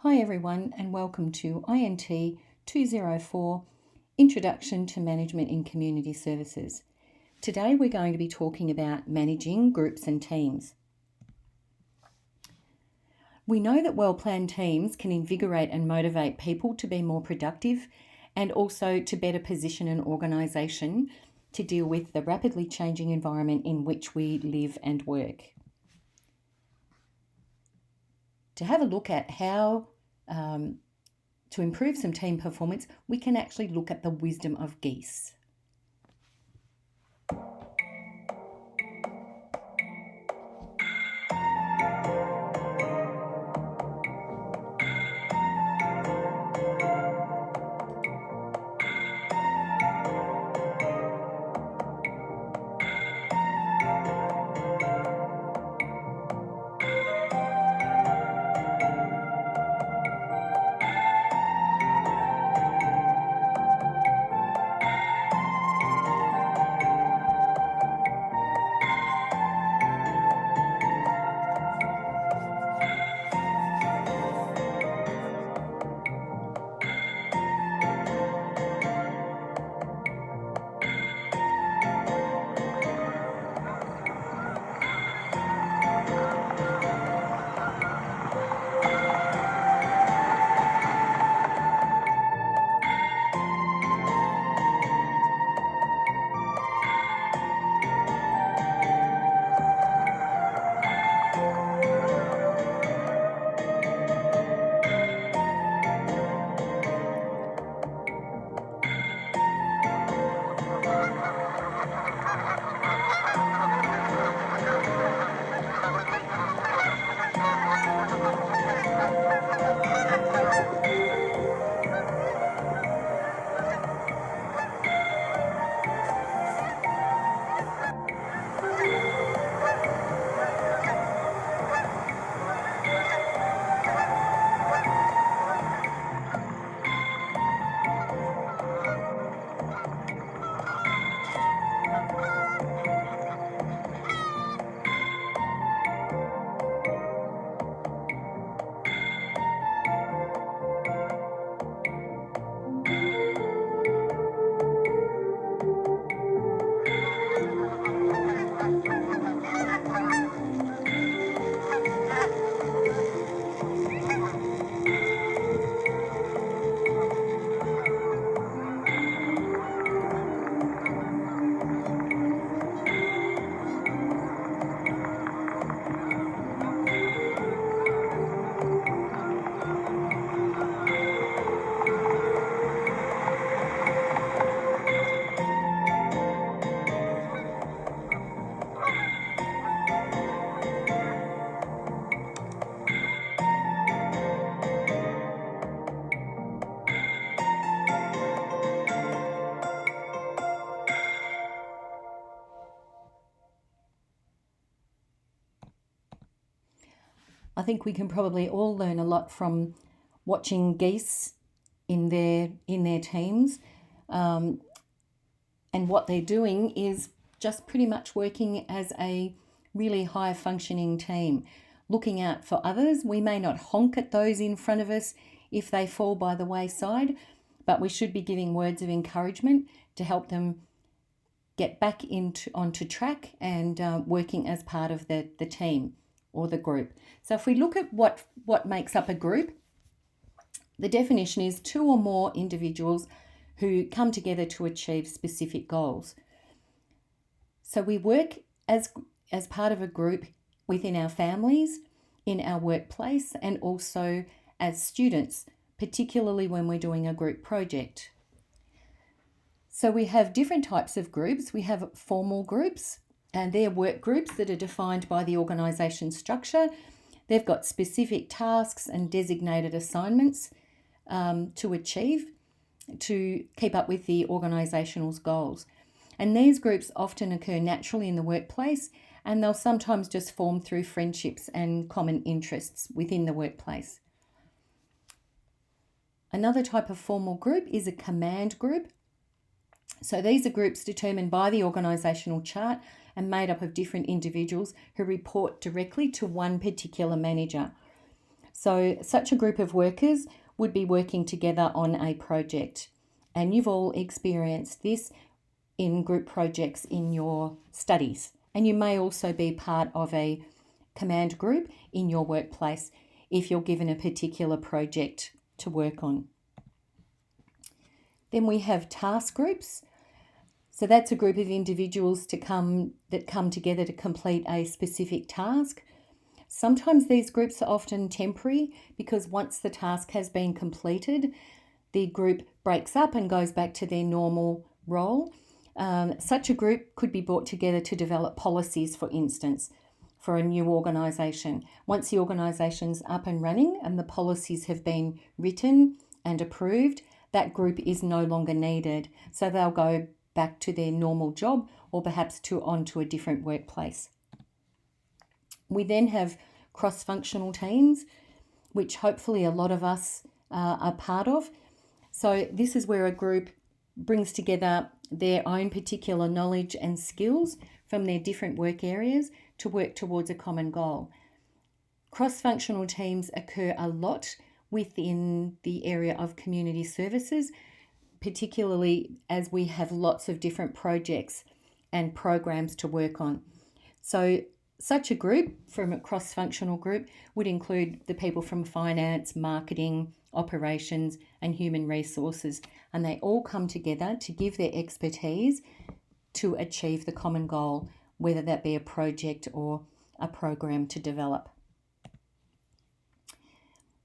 Hi everyone and welcome to INT204 Introduction to Management in Community Services. Today we're going to be talking about managing groups and teams. We know that well-planned teams can invigorate and motivate people to be more productive and also to better position an organisation to deal with the rapidly changing environment in which we live and work. To have a look at how to improve some team performance, we can actually look at the wisdom of geese. I think we can probably all learn a lot from watching geese in their teams, and what they're doing is just pretty much working as a really high functioning team, looking out for others. We may not honk at those in front of us if they fall by the wayside, but we should be giving words of encouragement to help them get back onto track and working as part of the team or the group. So if we look at what makes up a group, the definition is two or more individuals who come together to achieve specific goals. So we work as part of a group within our families, in our workplace, and also as students, particularly when we're doing a group project. So we have different types of groups. We have formal groups, and they're work groups that are defined by the organisation structure. They've got specific tasks and designated assignments to achieve, to keep up with the organisational's goals. And these groups often occur naturally in the workplace, and they'll sometimes just form through friendships and common interests within the workplace. Another type of formal group is a command group. So these are groups determined by the organisational chart and made up of different individuals who report directly to one particular manager. So such a group of workers would be working together on a project. And you've all experienced this in group projects in your studies. And you may also be part of a command group in your workplace if you're given a particular project to work on. Then we have task groups. So that's a group of individuals that come together to complete a specific task. Sometimes these groups are often temporary because once the task has been completed, the group breaks up and goes back to their normal role. Such a group could be brought together to develop policies, for instance, for a new organisation. Once the organisation's up and running and the policies have been written and approved, that group is no longer needed. So they'll go back to their normal job or perhaps onto a different workplace. We then have cross-functional teams, which hopefully a lot of us are part of. So this is where a group brings together their own particular knowledge and skills from their different work areas to work towards a common goal. Cross-functional teams occur a lot within the area of community services, particularly as we have lots of different projects and programs to work on. So such a group, from a cross-functional group, would include the people from finance, marketing, operations, and human resources, and they all come together to give their expertise to achieve the common goal, whether that be a project or a program to develop.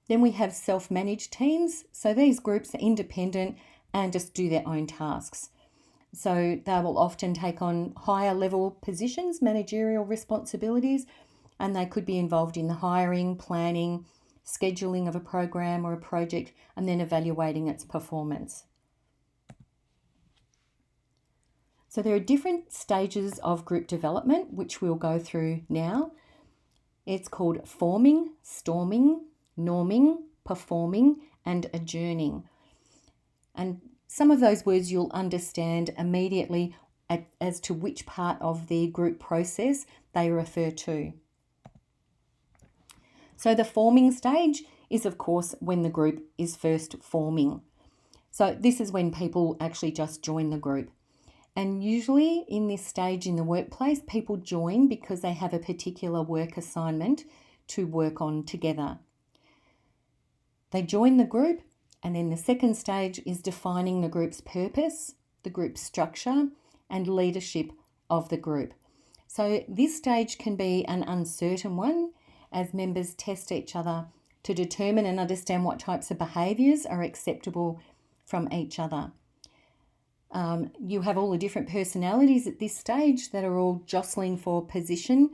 Then we have self-managed teams. So these groups are independent and just do their own tasks. So they will often take on higher level positions, managerial responsibilities, and they could be involved in the hiring, planning, scheduling of a program or a project, and then evaluating its performance. So there are different stages of group development, which we'll go through now. It's called forming, storming, norming, performing, and adjourning. And some of those words you'll understand immediately as to which part of the group process they refer to. So the forming stage is, of course, when the group is first forming. So this is when people actually just join the group. And usually in this stage in the workplace, people join because they have a particular work assignment to work on together. They join the group, and then the second stage is defining the group's purpose, the group's structure, and leadership of the group. So this stage can be an uncertain one as members test each other to determine and understand what types of behaviours are acceptable from each other. You have all the different personalities at this stage that are all jostling for position,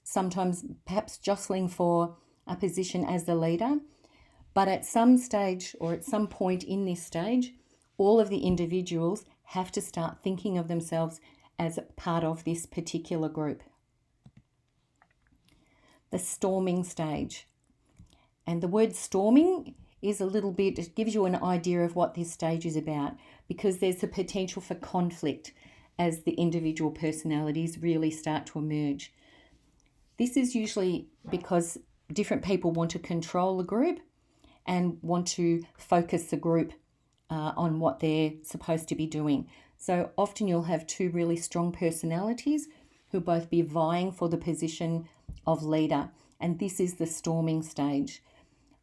sometimes perhaps jostling for a position as the leader. But at some stage or at some point in this stage, all of the individuals have to start thinking of themselves as part of this particular group. The storming stage. And the word storming is it gives you an idea of what this stage is about, because there's the potential for conflict as the individual personalities really start to emerge. This is usually because different people want to control the group and want to focus the group on what they're supposed to be doing. So often you'll have two really strong personalities who'll both be vying for the position of leader, and this is the storming stage.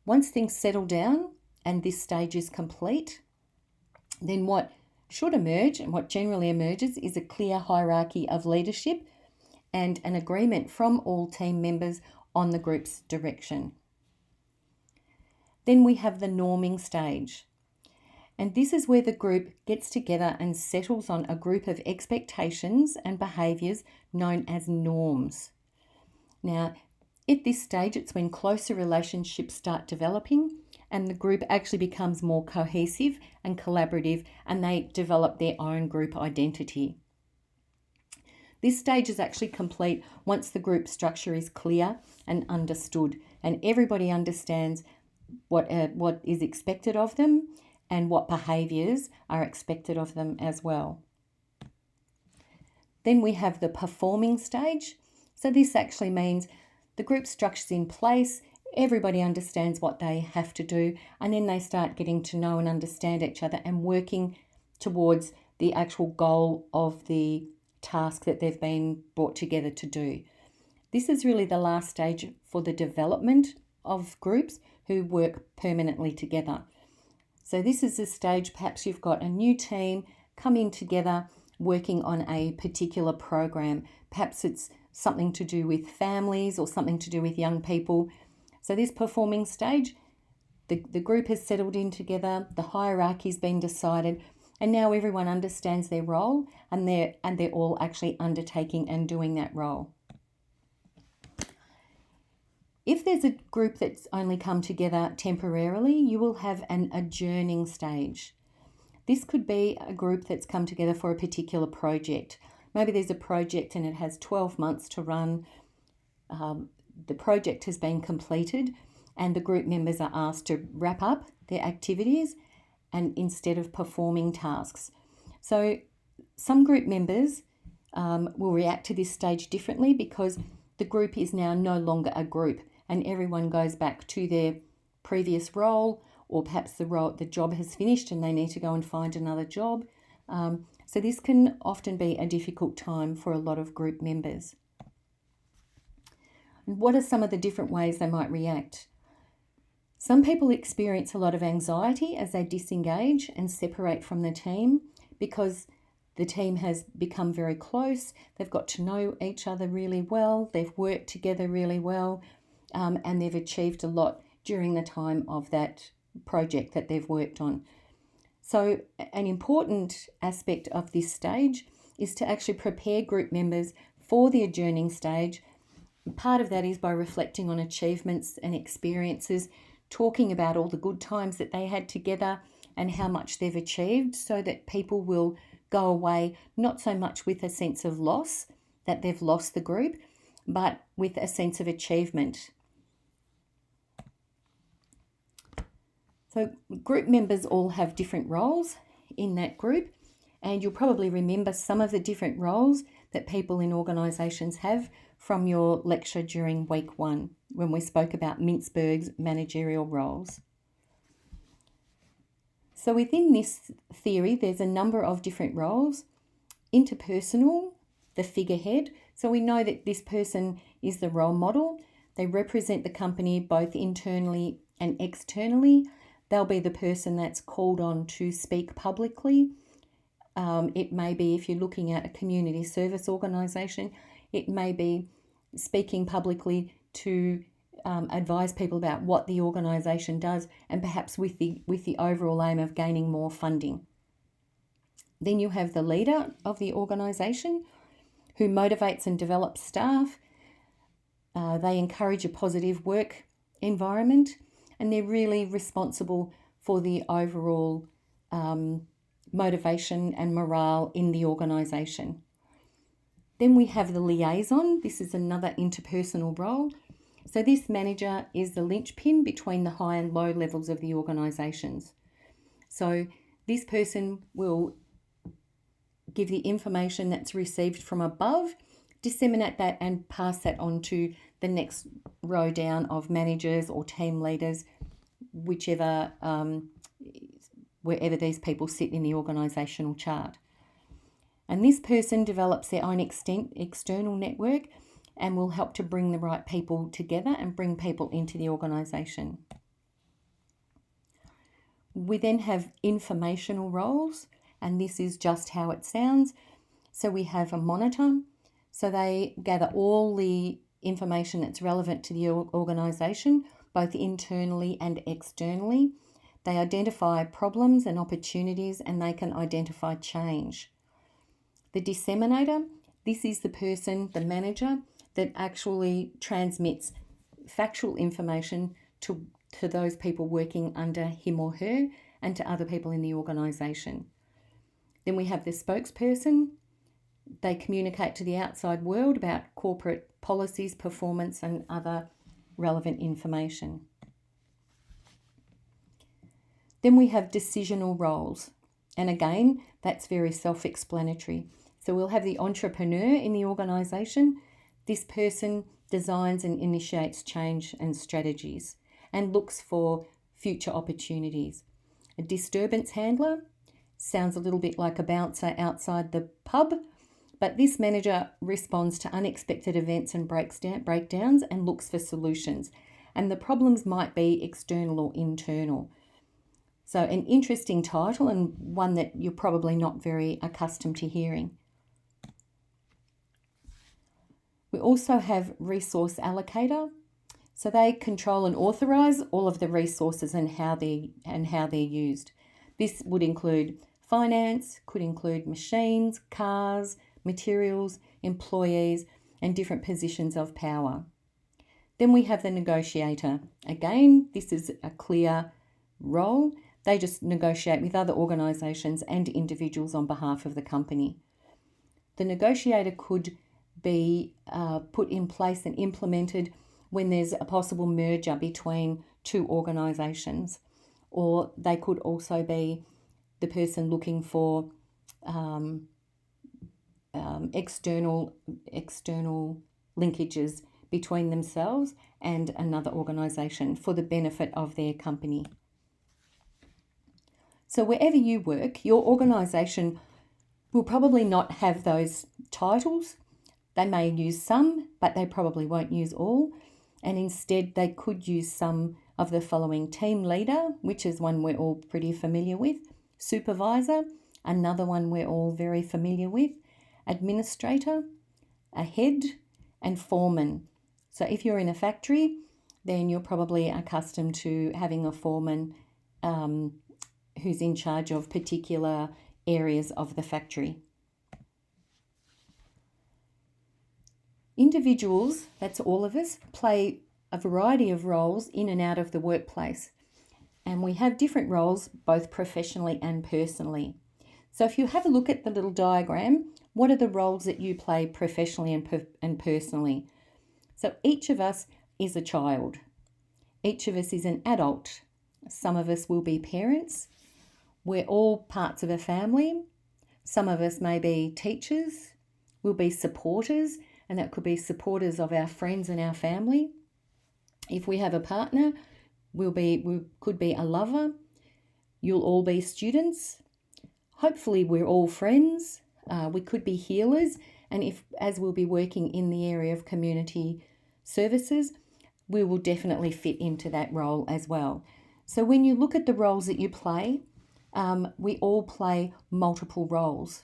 Once things settle down and this stage is complete, then what should emerge and what generally emerges is a clear hierarchy of leadership and an agreement from all team members on the group's direction. Then we have the norming stage. And this is where the group gets together and settles on a group of expectations and behaviours known as norms. Now, at this stage, it's when closer relationships start developing and the group actually becomes more cohesive and collaborative, and they develop their own group identity. This stage is actually complete once the group structure is clear and understood, and everybody understands what is expected of them and what behaviours are expected of them as well. Then we have the performing stage. So this actually means the group structure's in place, everybody understands what they have to do, and then they start getting to know and understand each other and working towards the actual goal of the task that they've been brought together to do. This is really the last stage for the development of groups who work permanently together. So this is the stage, perhaps you've got a new team coming together working on a particular program. Perhaps it's something to do with families or something to do with young people. So this performing stage, the group has settled in together, the hierarchy's been decided, and now everyone understands their role, and they're all actually undertaking and doing that role. If there's a group that's only come together temporarily, you will have an adjourning stage. This could be a group that's come together for a particular project. Maybe there's a project and it has 12 months to run. The project has been completed and the group members are asked to wrap up their activities and instead of performing tasks. So some group members will react to this stage differently because the group is now no longer a group and everyone goes back to their previous role, or perhaps the job has finished and they need to go and find another job. So this can often be a difficult time for a lot of group members. And what are some of the different ways they might react? Some people experience a lot of anxiety as they disengage and separate from the team because the team has become very close, they've got to know each other really well, they've worked together really well, and they've achieved a lot during the time of that project that they've worked on. So an important aspect of this stage is to actually prepare group members for the adjourning stage. Part of that is by reflecting on achievements and experiences, talking about all the good times that they had together and how much they've achieved, so that people will go away not so much with a sense of loss, that they've lost the group, but with a sense of achievement. So group members all have different roles in that group, and you'll probably remember some of the different roles that people in organisations have from your lecture during week 1 when we spoke about Mintzberg's managerial roles. So within this theory, there's a number of different roles. Interpersonal, the figurehead. So we know that this person is the role model. They represent the company both internally and externally. They'll be the person that's called on to speak publicly. It may be, if you're looking at a community service organisation, it may be speaking publicly to advise people about what the organisation does, and perhaps with the overall aim of gaining more funding. Then you have the leader of the organisation who motivates and develops staff. They encourage a positive work environment, and they're really responsible for the overall motivation and morale in the organisation. Then we have the liaison. This is another interpersonal role. So this manager is the linchpin between the high and low levels of the organisations. So this person will give the information that's received from above, disseminate that and pass that on to the next row down of managers or team leaders, wherever these people sit in the organisational chart. And this person develops their own external network and will help to bring the right people together and bring people into the organisation. We then have informational roles, and this is just how it sounds. So we have a monitor. So they gather all the information that's relevant to the organisation, both internally and externally. They identify problems and opportunities, and they can identify change. The disseminator, this is the person, the manager, that actually transmits factual information to those people working under him or her and to other people in the organisation. Then we have the spokesperson. They communicate to the outside world about corporate policies, performance, and other relevant information. Then we have decisional roles. And again, that's very self-explanatory. So we'll have the entrepreneur in the organisation. This person designs and initiates change and strategies, and looks for future opportunities. A disturbance handler sounds a little bit like a bouncer outside the pub, but this manager responds to unexpected events and breakdowns and looks for solutions. And the problems might be external or internal. So an interesting title, and one that you're probably not very accustomed to hearing. We also have resource allocator. So they control and authorize all of the resources and how they're used. This would include finance, could include machines, cars, materials, employees, and different positions of power. Then we have the negotiator. Again, this is a clear role. They just negotiate with other organisations and individuals on behalf of the company. The negotiator could be put in place and implemented when there's a possible merger between two organisations, or they could also be the person looking for external linkages between themselves and another organisation for the benefit of their company. So wherever you work, your organisation will probably not have those titles. They may use some, but they probably won't use all. And instead, they could use some of the following: team leader, which is one we're all pretty familiar with; supervisor, another one we're all very familiar with; administrator, a head, and foreman. So if you're in a factory, then you're probably accustomed to having a foreman who's in charge of particular areas of the factory. Individuals, that's all of us, play a variety of roles in and out of the workplace. And we have different roles both professionally and personally. So if you have a look at the little diagram, what are the roles that you play professionally and personally? So each of us is a child. Each of us is an adult. Some of us will be parents. We're all parts of a family. Some of us may be teachers. We'll be supporters, and that could be supporters of our friends and our family. If we have a partner, we could be a lover. You'll all be students. Hopefully we're all friends. We could be healers, and as we'll be working in the area of community services, we will definitely fit into that role as well. So when you look at the roles that you play, we all play multiple roles,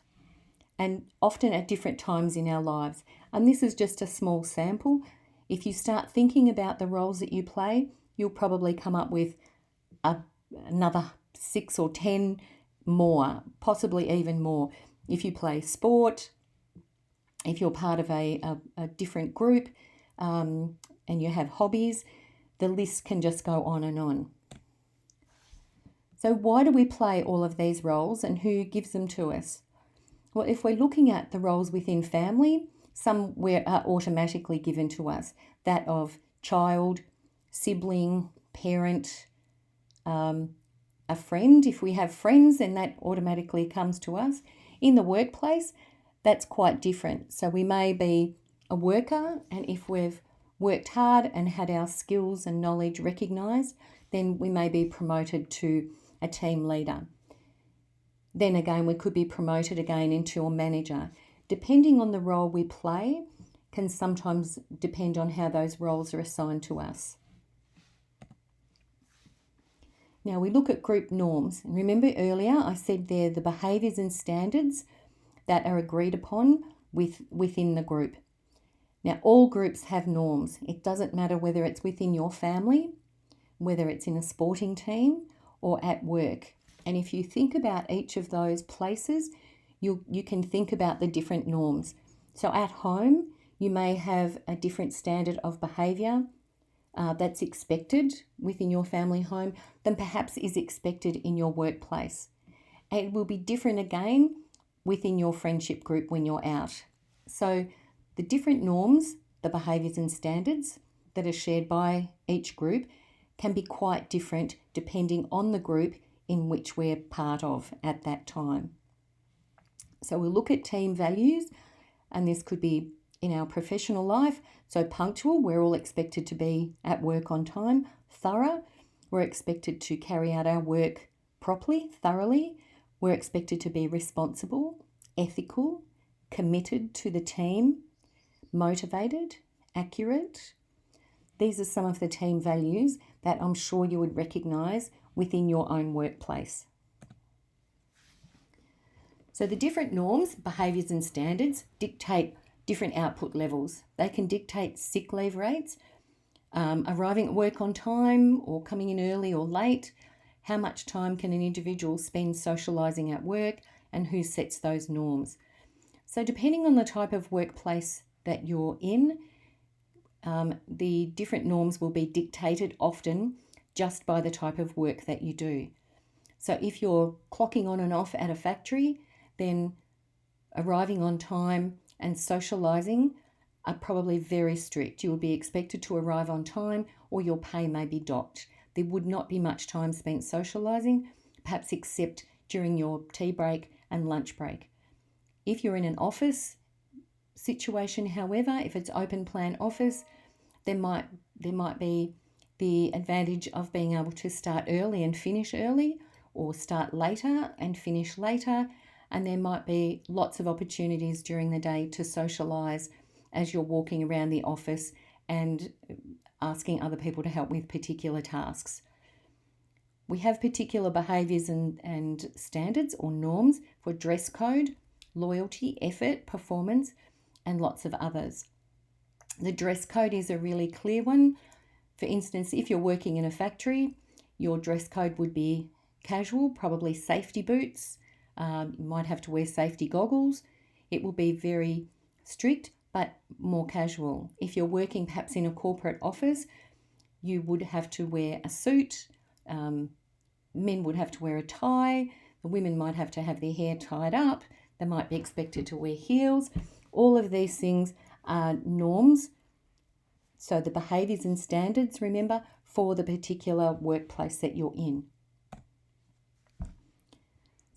and often at different times in our lives. And this is just a small sample. If you start thinking about the roles that you play, you'll probably come up with another 6 or 10 more, possibly even more. If you play sport, if you're part of a different group, and you have hobbies, the list can just go on and on. So why do we play all of these roles, and who gives them to us? Well, if we're looking at the roles within family, some are automatically given to us. That of child, sibling, parent, a friend. If we have friends, then that automatically comes to us. In the workplace, that's quite different. So we may be a worker, and if we've worked hard and had our skills and knowledge recognised, then we may be promoted to a team leader. Then again, we could be promoted again into a manager. Depending on the role we play, can sometimes depend on how those roles are assigned to us. Now we look at group norms. And remember earlier I said they're the behaviours and standards that are agreed upon within the group. Now all groups have norms. It doesn't matter whether it's within your family, whether it's in a sporting team or at work. And if you think about each of those places, you can think about the different norms. So at home, you may have a different standard of behaviour that's expected within your family home than perhaps is expected in your workplace. And it will be different again within your friendship group when you're out. So the different norms, the behaviours and standards that are shared by each group can be quite different depending on the group in which we're part of at that time. So we'll look at team values, and this could be in our professional life. So punctual, we're all expected to be at work on time. Thorough, we're expected to carry out our work properly, thoroughly. We're expected to be responsible, ethical, committed to the team, motivated, accurate. These are some of the team values that I'm sure you would recognise within your own workplace. So the different norms, behaviours and standards dictate different output levels. They can dictate sick leave rates, arriving at work on time or coming in early or late, how much time can an individual spend socialising at work, and who sets those norms. So depending on the type of workplace that you're in, the different norms will be dictated often just by the type of work that you do. So if you're clocking on and off at a factory, then arriving on time and socialising are probably very strict. You will be expected to arrive on time or your pay may be docked. There would not be much time spent socialising, perhaps except during your tea break and lunch break. If you're in an office situation, however, if it's open plan office, there might be the advantage of being able to start early and finish early, or start later and finish later, and there might be lots of opportunities during the day to socialise as you're walking around the office and asking other people to help with particular tasks. We have particular behaviours and standards or norms for dress code, loyalty, effort, performance, and lots of others. The dress code is a really clear one. For instance, if you're working in a factory, your dress code would be casual, probably safety boots. You might have to wear safety goggles. It will be very strict, but more casual. If you're working perhaps in a corporate office, you would have to wear a suit. Men would have to wear a tie. The women might have to have their hair tied up. They might be expected to wear heels. All of these things are norms. So the behaviours and standards, remember, for the particular workplace that you're in.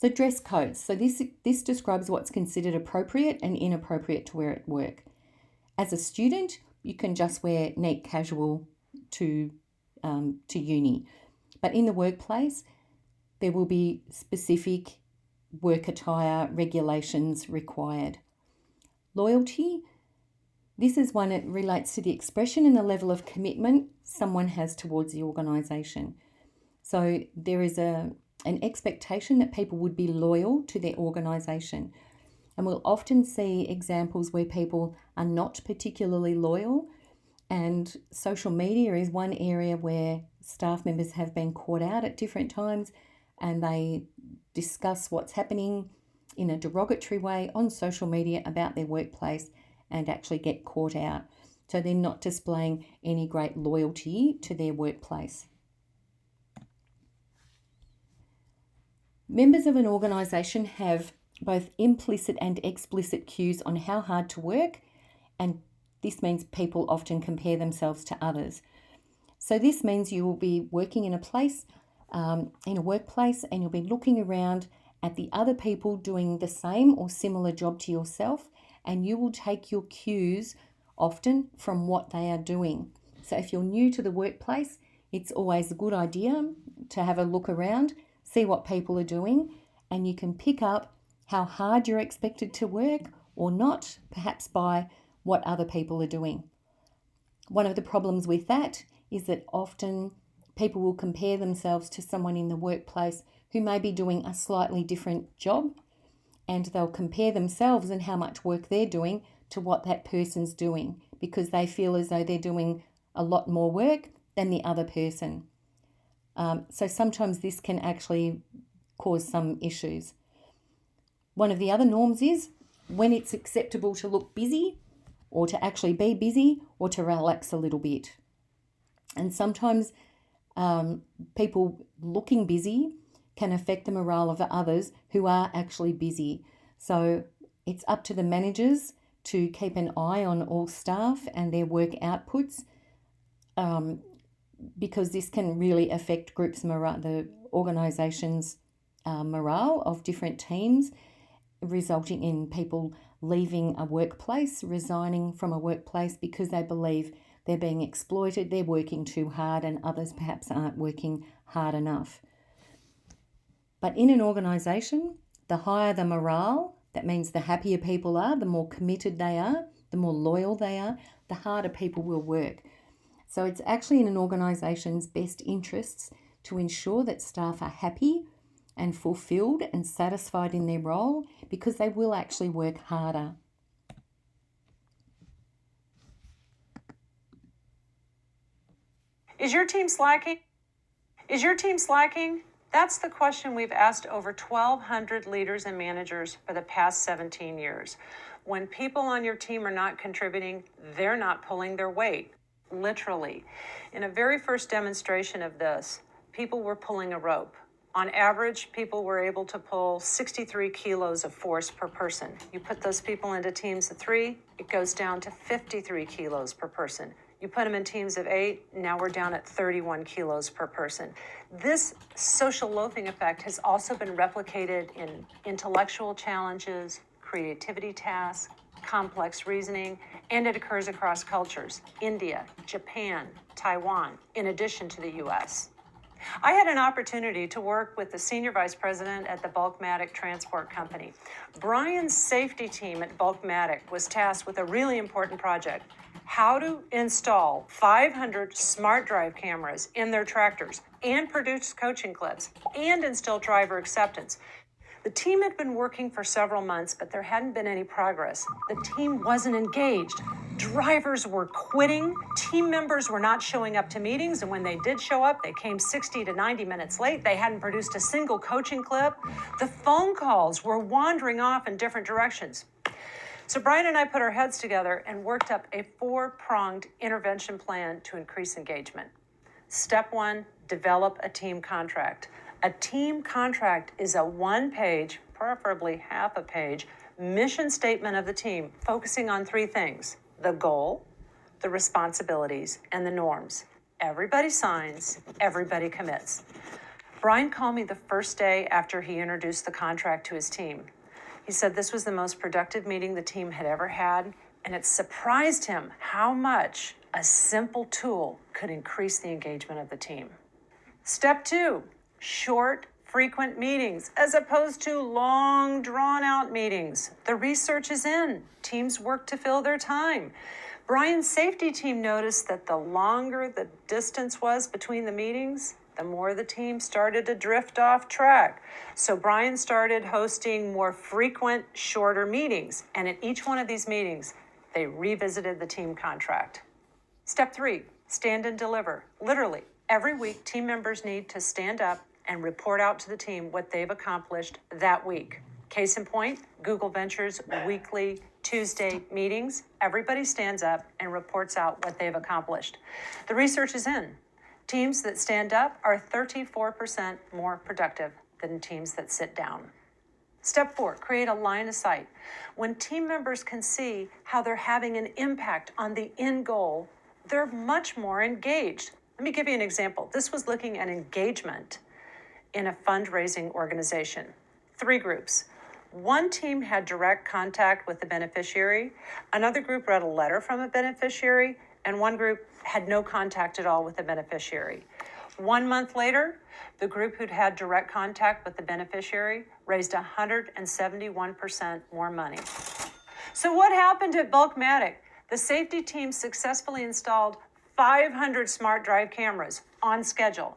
So dress codes. So this describes what's considered appropriate and inappropriate to wear at work. As a student, you can just wear neat casual to uni. But in the workplace, there will be specific work attire regulations required. Loyalty. This is one that relates to the expression and the level of commitment someone has towards the organisation. So there is an expectation that people would be loyal to their organisation. And we'll often see examples where people are not particularly loyal, and social media is one area where staff members have been caught out at different times and they discuss what's happening in a derogatory way on social media about their workplace and actually get caught out. So they're not displaying any great loyalty to their workplace. Members of an organisation have both implicit and explicit cues on how hard to work, and this means people often compare themselves to others. So this means you will be working in a place, in a workplace, and you'll be looking around at the other people doing the same or similar job to yourself, and you will take your cues often from what they are doing. So if you're new to the workplace, it's always a good idea to have a look around, see what people are doing, and you can pick up how hard you're expected to work or not, perhaps by what other people are doing. One of the problems with that is that often people will compare themselves to someone in the workplace who may be doing a slightly different job, and they'll compare themselves and how much work they're doing to what that person's doing because they feel as though they're doing a lot more work than the other person. So sometimes this can actually cause some issues. One of the other norms is when it's acceptable to look busy or to actually be busy or to relax a little bit. And sometimes people looking busy can affect the morale of the others who are actually busy. So it's up to the managers to keep an eye on all staff and their work outputs, because this can really affect groups' morale, the organisation's morale of different teams, resulting in people leaving a workplace, resigning from a workplace because they believe they're being exploited, they're working too hard, and others perhaps aren't working hard enough. But in an organisation, the higher the morale, that means the happier people are, the more committed they are, the more loyal they are, the harder people will work. So it's actually in an organisation's best interests to ensure that staff are happy and fulfilled and satisfied in their role, because they will actually work harder. Is your team slacking? That's the question we've asked over 1,200 leaders and managers for the past 17 years. When people on your team are not contributing, they're not pulling their weight, literally. In a very first demonstration of this, people were pulling a rope. On average, people were able to pull 63 kilos of force per person. You put those people into teams of 3, it goes down to 53 kilos per person. You put them in teams of 8, now we're down at 31 kilos per person. This social loafing effect has also been replicated in intellectual challenges, creativity tasks, complex reasoning, and it occurs across cultures: India, Japan, Taiwan, in addition to the US. I had an opportunity to work with the senior vice president at the Bulkmatic Transport Company. Brian's safety team at Bulkmatic was tasked with a really important project: how to install 500 smart drive cameras in their tractors and produce coaching clips and instill driver acceptance. The team had been working for several months, but there hadn't been any progress. The team wasn't engaged. Drivers were quitting. Team members were not showing up to meetings, and when they did show up, they came 60 to 90 minutes late. They hadn't produced a single coaching clip. The phone calls were wandering off in different directions. So Brian and I put our heads together and worked up a 4-pronged intervention plan to increase engagement. Step 1, develop a team contract. A team contract is a 1-page, preferably half a page, mission statement of the team, focusing on 3 things: the goal, the responsibilities, and the norms. Everybody signs, everybody commits. Brian called me the first day after he introduced the contract to his team. He said this was the most productive meeting the team had ever had, and it surprised him how much a simple tool could increase the engagement of the team. Step 2, short, frequent meetings as opposed to long, drawn-out meetings. The research is in. Teams work to fill their time. Brian's safety team noticed that the longer the distance was between the meetings, the more the team started to drift off track. So Brian started hosting more frequent, shorter meetings. And at each one of these meetings, they revisited the team contract. Step 3, stand and deliver. Literally, every week, team members need to stand up and report out to the team what they've accomplished that week. Case in point, Google Ventures weekly Tuesday meetings. Everybody stands up and reports out what they've accomplished. The research is in. Teams that stand up are 34% more productive than teams that sit down. Step 4, create a line of sight. When team members can see how they're having an impact on the end goal, they're much more engaged. Let me give you an example. This was looking at engagement in a fundraising organization. 3 groups. One team had direct contact with the beneficiary, another group read a letter from a beneficiary, and one group had no contact at all with the beneficiary. 1 month later, the group who'd had direct contact with the beneficiary raised 171% more money. So what happened at Bulkmatic? The safety team successfully installed 500 smart drive cameras on schedule.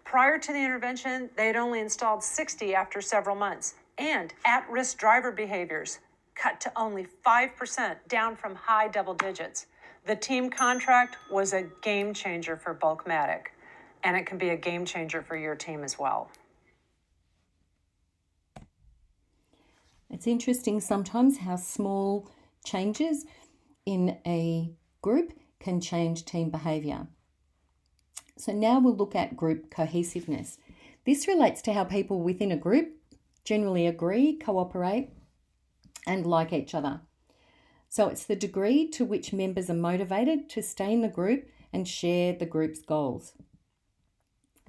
Prior to the intervention, they had only installed 60 after several months, and at-risk driver behaviors cut to only 5%, down from high double digits. The team contract was a game changer for Bulkmatic, and it can be a game changer for your team as well. It's interesting sometimes how small changes in a group can change team behaviour. So now we'll look at group cohesiveness. This relates to how people within a group generally agree, cooperate, and like each other. So it's the degree to which members are motivated to stay in the group and share the group's goals.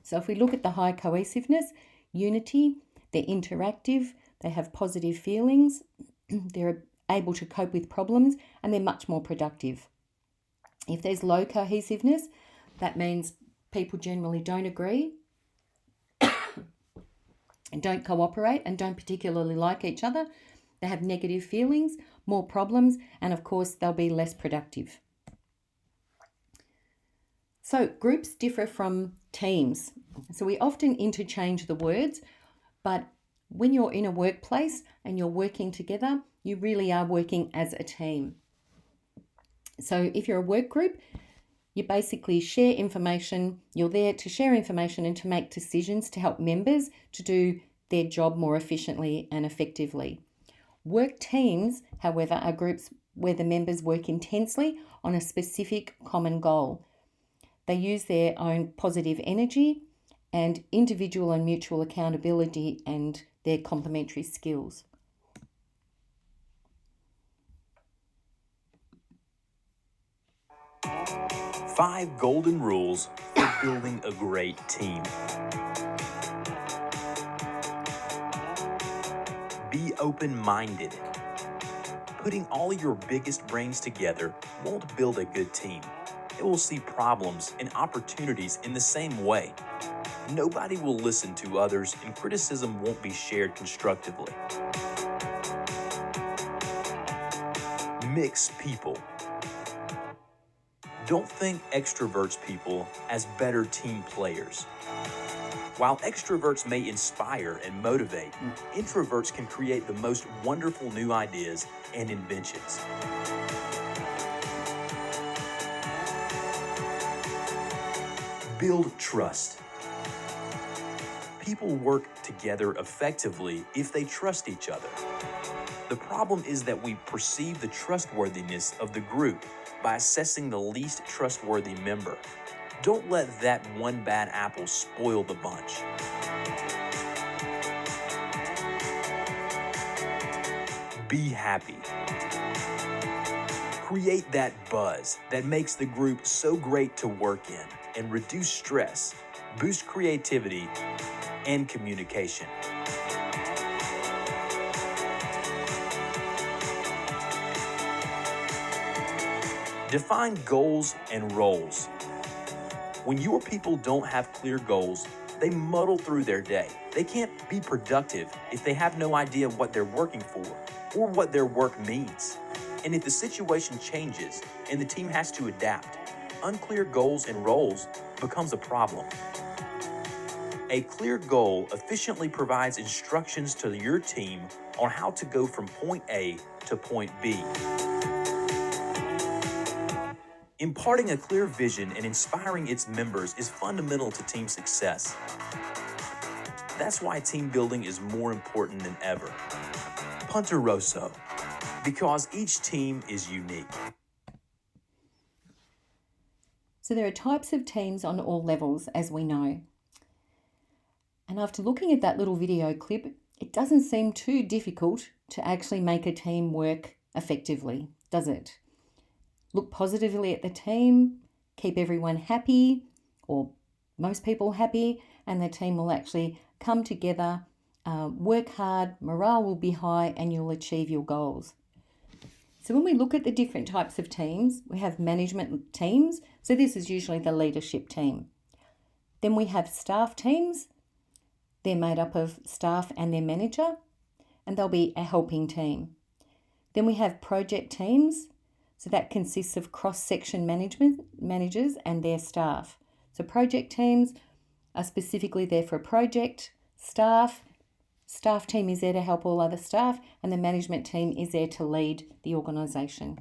So if we look at the high cohesiveness, unity, they're interactive, they have positive feelings, they're able to cope with problems, and they're much more productive. If there's low cohesiveness, that means people generally don't agree and don't cooperate and don't particularly like each other. They have negative feelings, more problems, and of course, they'll be less productive. So groups differ from teams. So we often interchange the words, but when you're in a workplace and you're working together, you really are working as a team. So if you're a work group, you basically share information. You're there to share information and to make decisions to help members to do their job more efficiently and effectively. Work teams, however, are groups where the members work intensely on a specific common goal. They use their own positive energy and individual and mutual accountability and their complementary skills. Five golden rules for building a great team. Be open-minded. Putting all your biggest brains together won't build a good team. It will see problems and opportunities in the same way. Nobody will listen to others, and criticism won't be shared constructively. Mix people. Don't think extroverts people as better team players. While extroverts may inspire and motivate, introverts can create the most wonderful new ideas and inventions. Build trust. People work together effectively if they trust each other. The problem is that we perceive the trustworthiness of the group by assessing the least trustworthy member. Don't let that one bad apple spoil the bunch. Be happy. Create that buzz that makes the group so great to work in and reduce stress, boost creativity, and communication. Define goals and roles. When your people don't have clear goals, they muddle through their day. They can't be productive if they have no idea what they're working for or what their work means. And if the situation changes and the team has to adapt, unclear goals and roles becomes a problem. A clear goal efficiently provides instructions to your team on how to go from point A to point B. Imparting a clear vision and inspiring its members is fundamental to team success. That's why team building is more important than ever. Punteroso, because each team is unique. So there are types of teams on all levels, as we know. And after looking at that little video clip, it doesn't seem too difficult to actually make a team work effectively, does it? Look positively at the team, keep everyone happy, or most people happy, and the team will actually come together, work hard, morale will be high, and you'll achieve your goals. So when we look at the different types of teams, we have management teams. So this is usually the leadership team. Then we have staff teams. They're made up of staff and their manager, and they'll be a helping team. Then we have project teams. So that consists of cross-section managers and their staff. So project teams are specifically there for a project. Staff team is there to help all other staff, and the management team is there to lead the organisation.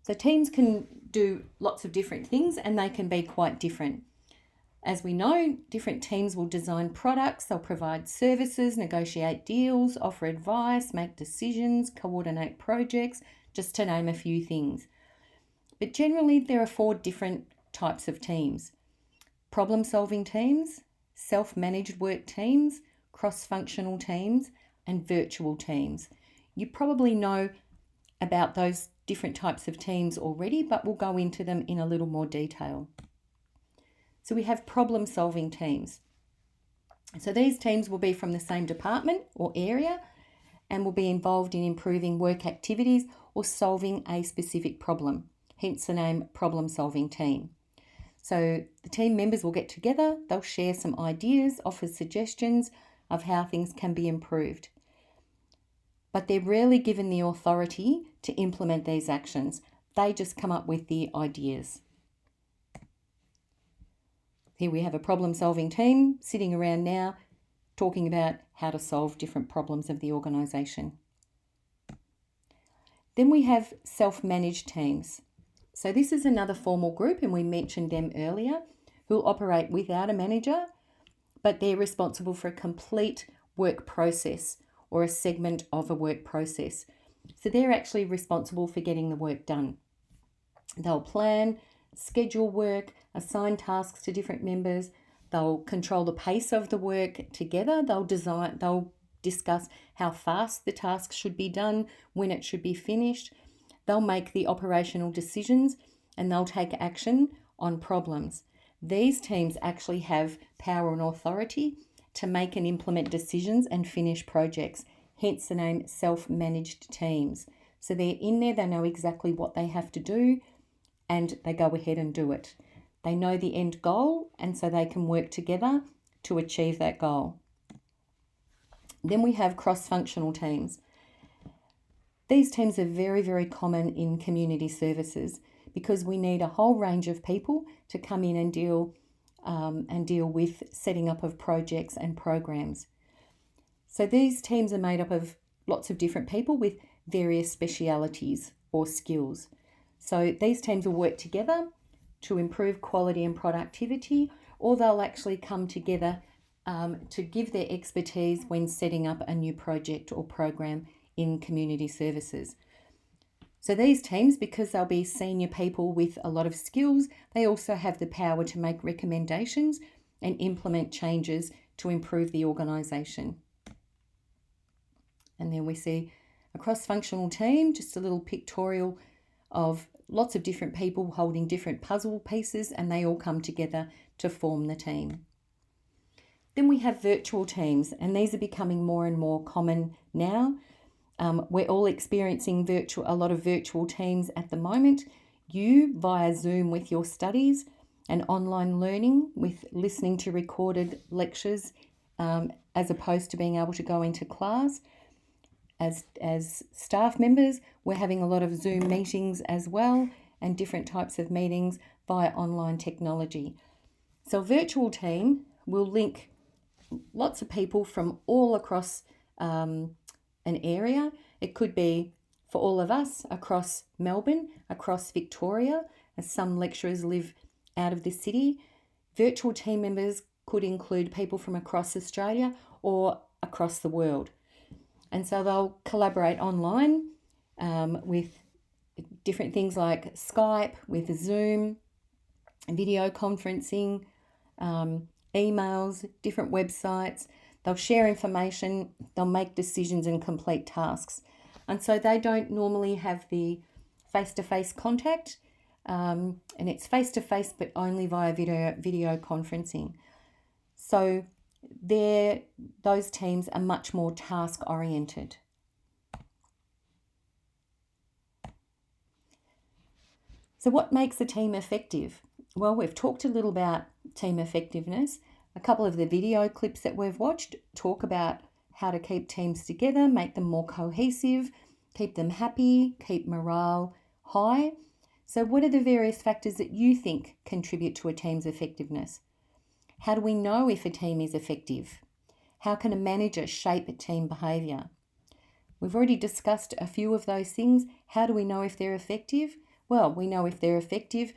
So teams can do lots of different things, and they can be quite different. As we know, different teams will design products, they'll provide services, negotiate deals, offer advice, make decisions, coordinate projects, just to name a few things. But generally, there are 4 different types of teams. Problem-solving teams, self-managed work teams, cross-functional teams, and virtual teams. You probably know about those different types of teams already, but we'll go into them in a little more detail. So we have problem-solving teams. So these teams will be from the same department or area, and will be involved in improving work activities or solving a specific problem, hence the name problem solving team. So the team members will get together, they'll share some ideas, offer suggestions of how things can be improved. But they're rarely given the authority to implement these actions. They just come up with the ideas. Here we have a problem-solving team sitting around now talking about how to solve different problems of the organisation. Then we have self-managed teams. So this is another formal group, and we mentioned them earlier, who'll operate without a manager, but they're responsible for a complete work process or a segment of a work process. So they're actually responsible for getting the work done. They'll plan, schedule work, assign tasks to different members. They'll control the pace of the work together. They'll discuss how fast the task should be done, when it should be finished. They'll make the operational decisions, and they'll take action on problems. These teams actually have power and authority to make and implement decisions and finish projects, hence the name self-managed teams. So they're in there, they know exactly what they have to do, and they go ahead and do it. They know the end goal, and so they can work together to achieve that goal. Then we have cross-functional teams. These teams are very, very common in community services because we need a whole range of people to come in and deal with setting up of projects and programs. So these teams are made up of lots of different people with various specialities or skills. So these teams will work together to improve quality and productivity, or they'll actually come together to give their expertise when setting up a new project or program in community services. So these teams, because they'll be senior people with a lot of skills, they also have the power to make recommendations and implement changes to improve the organisation. And then we see a cross-functional team, just a little pictorial of lots of different people holding different puzzle pieces, and they all come together to form the team. Then we have virtual teams, and these are becoming more and more common now. We're all experiencing a lot of virtual teams at the moment. You via Zoom with your studies and online learning with listening to recorded lectures as opposed to being able to go into class. As staff members, we're having a lot of Zoom meetings as well and different types of meetings via online technology. So a virtual team will link lots of people from all across an area. It could be for all of us across Melbourne, across Victoria, as some lecturers live out of the city. Virtual team members could include people from across Australia or across the world. And so they'll collaborate online with different things like Skype, with Zoom, video conferencing, emails, different websites. They'll share information, they'll make decisions and complete tasks. And so they don't normally have the face-to-face contact, and it's face-to-face but only via video conferencing. So those teams are much more task-oriented. So what makes a team effective? Well, we've talked a little about team effectiveness. A couple of the video clips that we've watched talk about how to keep teams together, make them more cohesive, keep them happy, keep morale high. So what are the various factors that you think contribute to a team's effectiveness? How do we know if a team is effective? How can a manager shape team behaviour? We've already discussed a few of those things. How do we know if they're effective? Well, we know if they're effective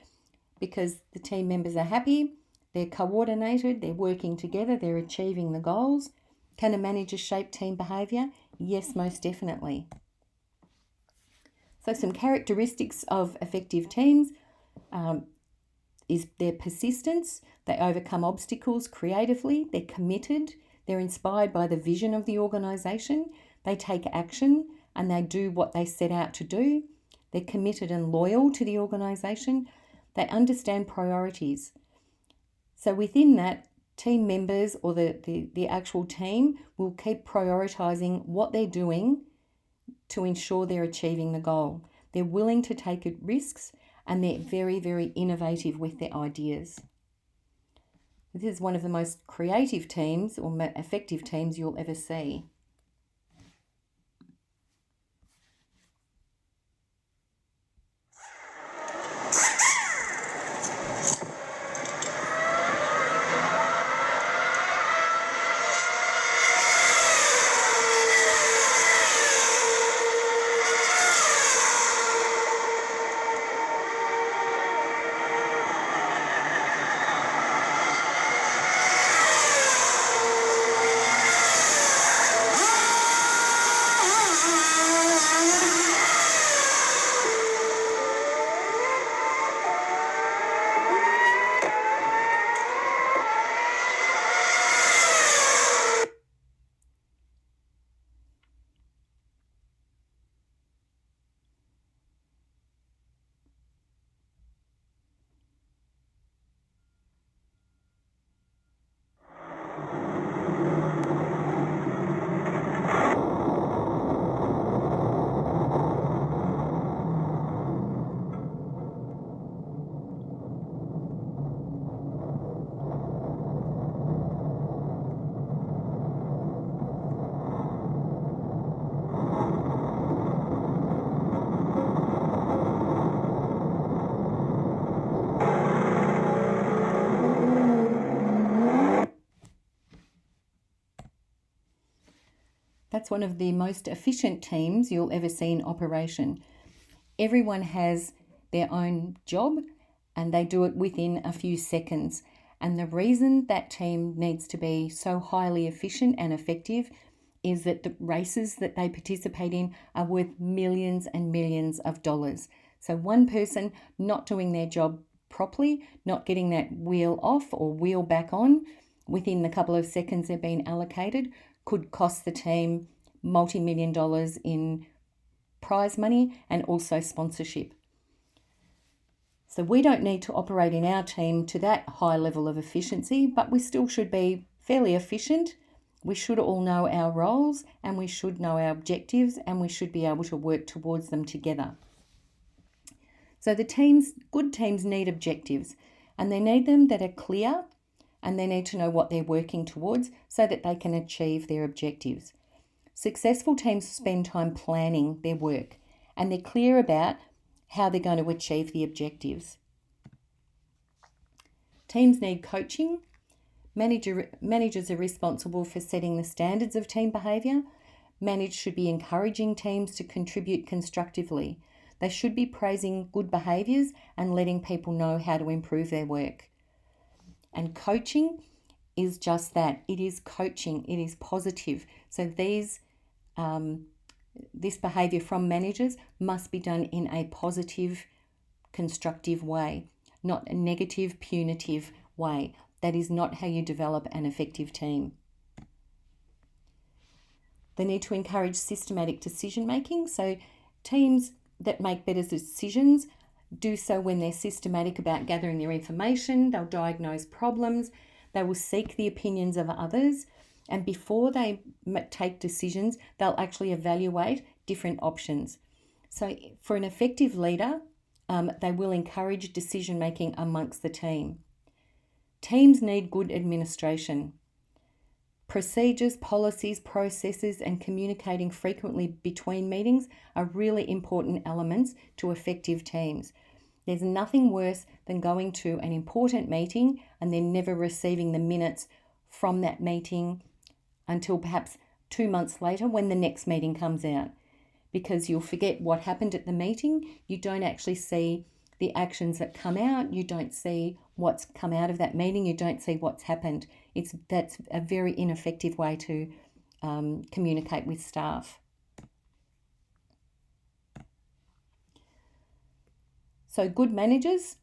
because the team members are happy, they're coordinated, they're working together, they're achieving the goals. Can a manager shape team behaviour? Yes, most definitely. So some characteristics of effective teams is their persistence. They overcome obstacles creatively, they're committed, they're inspired by the vision of the organisation, they take action and they do what they set out to do. They're committed and loyal to the organisation. They understand priorities. So within that, team members or the actual team will keep prioritizing what they're doing to ensure they're achieving the goal. They're willing to take risks, and they're very, very innovative with their ideas. This is one of the most creative teams or effective teams you'll ever see. That's one of the most efficient teams you'll ever see in operation. Everyone has their own job and they do it within a few seconds. And the reason that team needs to be so highly efficient and effective is that the races that they participate in are worth millions and millions of dollars. So one person not doing their job properly, not getting that wheel off or wheel back on within the couple of seconds they've been allocated could cost the team multi-million dollars in prize money and also sponsorship. So we don't need to operate in our team to that high level of efficiency, but we still should be fairly efficient. We should all know our roles and we should know our objectives and we should be able to work towards them together. So good teams need objectives, and they need them that are clear, and they need to know what they're working towards so that they can achieve their objectives. Successful teams spend time planning their work, and they're clear about how they're going to achieve the objectives. Teams need coaching. Managers are responsible for setting the standards of team behaviour. Managers should be encouraging teams to contribute constructively. They should be praising good behaviours and letting people know how to improve their work. And coaching is just that. It is coaching. It is positive. So this behaviour from managers must be done in a positive, constructive way, not a negative, punitive way. That is not how you develop an effective team. They need to encourage systematic decision making. So teams that make better decisions do so when they're systematic about gathering their information. They'll diagnose problems. They will seek the opinions of others. And before they take decisions, they'll actually evaluate different options. So for an effective leader, they will encourage decision making amongst the team. Teams need good administration. Procedures, policies, processes, and communicating frequently between meetings are really important elements to effective teams. There's nothing worse than going to an important meeting and then never receiving the minutes from that meeting until perhaps 2 months later when the next meeting comes out, because you'll forget what happened at the meeting. You don't actually see the actions that come out. You don't see what's come out of that meeting. You don't see what's happened. That's a very ineffective way to communicate with staff. So good managers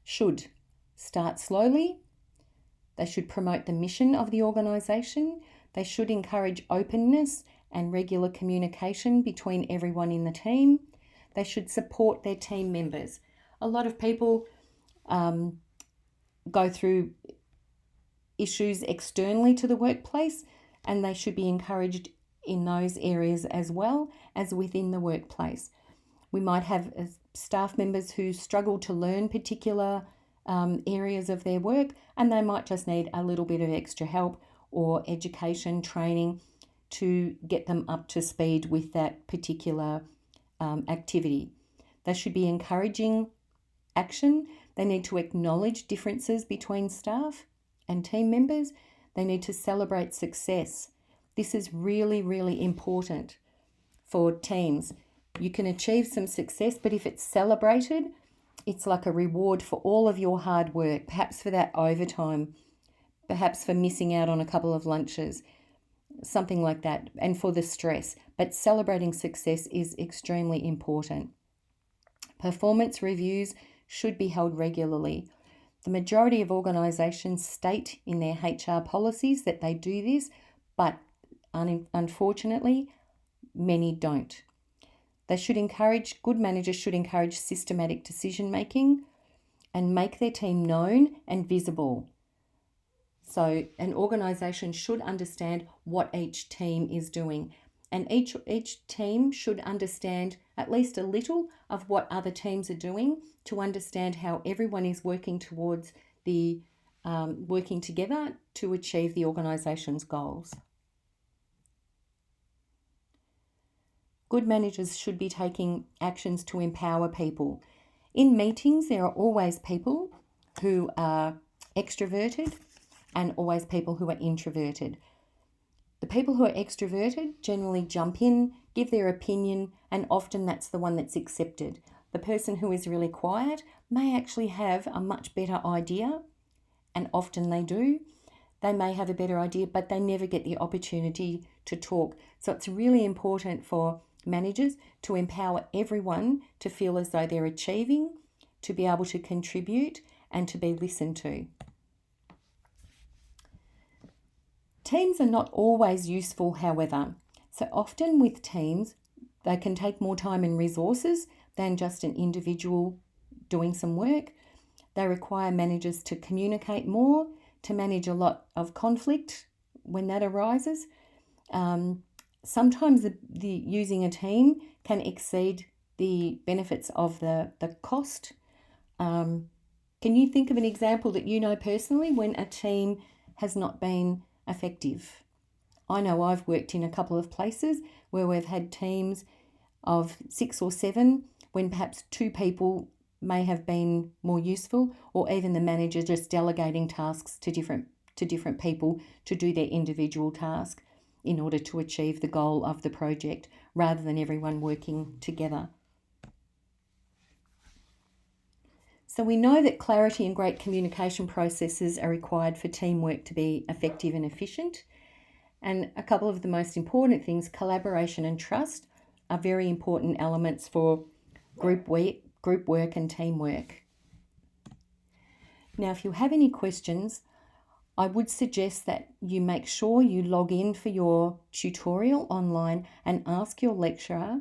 should start slowly. They should promote the mission of the organisation. They should encourage openness and regular communication between everyone in the team. They should support their team members. A lot of people go through issues externally to the workplace, and they should be encouraged in those areas as well as within the workplace. We might have staff members who struggle to learn particular areas of their work, and they might just need a little bit of extra help or education training to get them up to speed with that particular activity. They should be encouraging action. They need to acknowledge differences between staff and team members. They need to celebrate success. This is really, really important for teams. You can achieve some success, but if it's celebrated, it's like a reward for all of your hard work, perhaps for that overtime, perhaps for missing out on a couple of lunches, something like that, and for the stress. But celebrating success is extremely important. Performance reviews should be held regularly. The majority of organisations state in their HR policies that they do this, but unfortunately, many don't. Good managers should encourage systematic decision making and make their team known and visible. So an organisation should understand what each team is doing, and each team should understand at least a little of what other teams are doing to understand how everyone is working towards working together to achieve the organisation's goals. Good managers should be taking actions to empower people. In meetings, there are always people who are extroverted and always people who are introverted. The people who are extroverted generally jump in, give their opinion, and often that's the one that's accepted. The person who is really quiet may actually have a much better idea, and often they do. They may have a better idea, but they never get the opportunity to talk. So it's really important for managers to empower everyone to feel as though they're achieving, to be able to contribute, and to be listened to. Teams are not always useful, however. So often with teams, they can take more time and resources than just an individual doing some work. They require managers to communicate more, to manage a lot of conflict when that arises. Sometimes the using a team can exceed the benefits of the cost. Can you think of an example that you know personally when a team has not been effective? I know I've worked in a couple of places where we've had teams of 6 or 7 when perhaps 2 people may have been more useful, or even the manager just delegating tasks to different people to do their individual task in order to achieve the goal of the project rather than everyone working together. So we know that clarity and great communication processes are required for teamwork to be effective and efficient. And a couple of the most important things, collaboration and trust, are very important elements for group work and teamwork. Now, if you have any questions, I would suggest that you make sure you log in for your tutorial online and ask your lecturer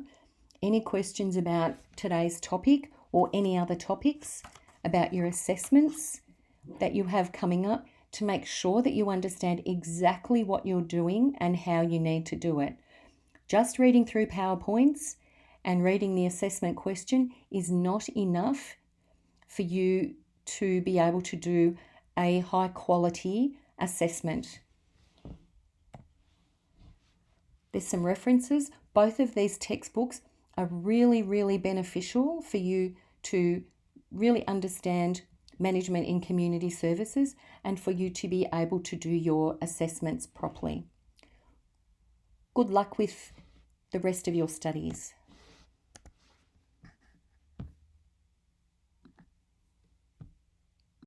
any questions about today's topic or any other topics about your assessments that you have coming up, to make sure that you understand exactly what you're doing and how you need to do it. Just reading through PowerPoints and reading the assessment question is not enough for you to be able to do a high quality assessment. There's some references. Both of these textbooks are really, really beneficial for you to really understand management in community services and for you to be able to do your assessments properly. Good luck with the rest of your studies.